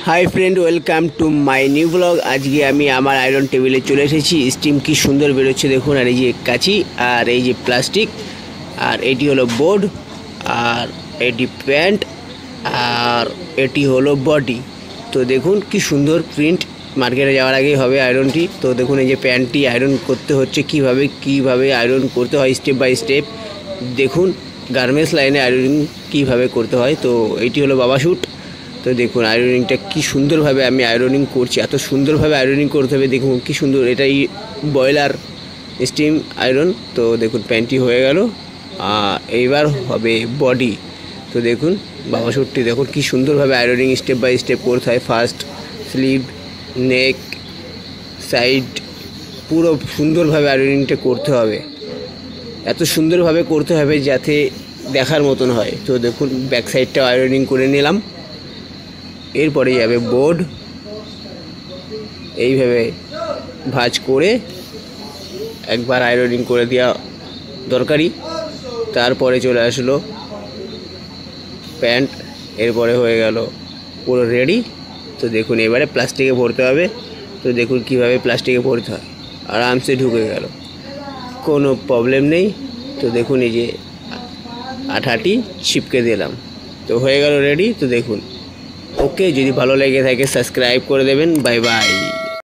High friend welcome to my new blog. आज के आमी आमार आयरन टेबिले चले एसेछि। स्टीम की सुंदर बेरोच्छे देखुन। और ये काची और ये प्लास्टिक और एटी हलो बोर्ड और एटी पैंट और एटी हलो बडी। तो देखुन कि सुंदर प्रिंट। मार्केटे जाওয়ার आगे হবে आयरनटी। तो देखुन ये पैंटटी आयरन करते होच्छे किभाবে आयरन करते হয় स्टेप बाई स्टेप देखुन। गार्मेंट्स लाइने आयरनिंग किभाবে करते হয়। तो एटी हलो बाबा शुट। तो देखुन आयरनिंगटा कि सुंदर भावे आमी आयरनिंग करछि। एत सुंदर भावे आयरनिंग करते होबे देखुन कि सुंदर। एटाई बयलार स्टीम आयरन। तो देखुन पैंटटी हये गेल। एइबार होबे बडी। तो देखुन बाबा शुटटी देखुन कि सुंदर भावे आयरनिंग स्टेप बाई स्टेप करते हैं। फार्स्ट स्लीव नेक साइड पुरो सुंदर भावे आयरनिंगटा करते होबे। एत सुंदर भावे करते होबे जाते देखार मतन हय। तो देखुन बैक साइडटा आयरनिंग करे निलाम। एरपरे जाबे बोर्ड এইভাবে ভাঁজ করে একবার আয়রনিং করে দেওয়া দরকারি। তারপরে চলে আসলো প্যান্ট। এরপরে হয়ে গেল পুরো রেডি। তো দেখুন এবারে প্লাস্টিকে ভরতে হবে। তো দেখুন কিভাবে প্লাস্টিকে ভরতে হয়। আরামসে ঢুকে গেল, কোনো প্রবলেম নেই। তো দেখুন এই যে আঠাটি ছিপকে দিলাম। তো হয়ে গেল রেডি। তো দেখুন ओके, যদি ভালো লেগে থাকে সাবস্ক্রাইব করে দেবেন। Bye bye.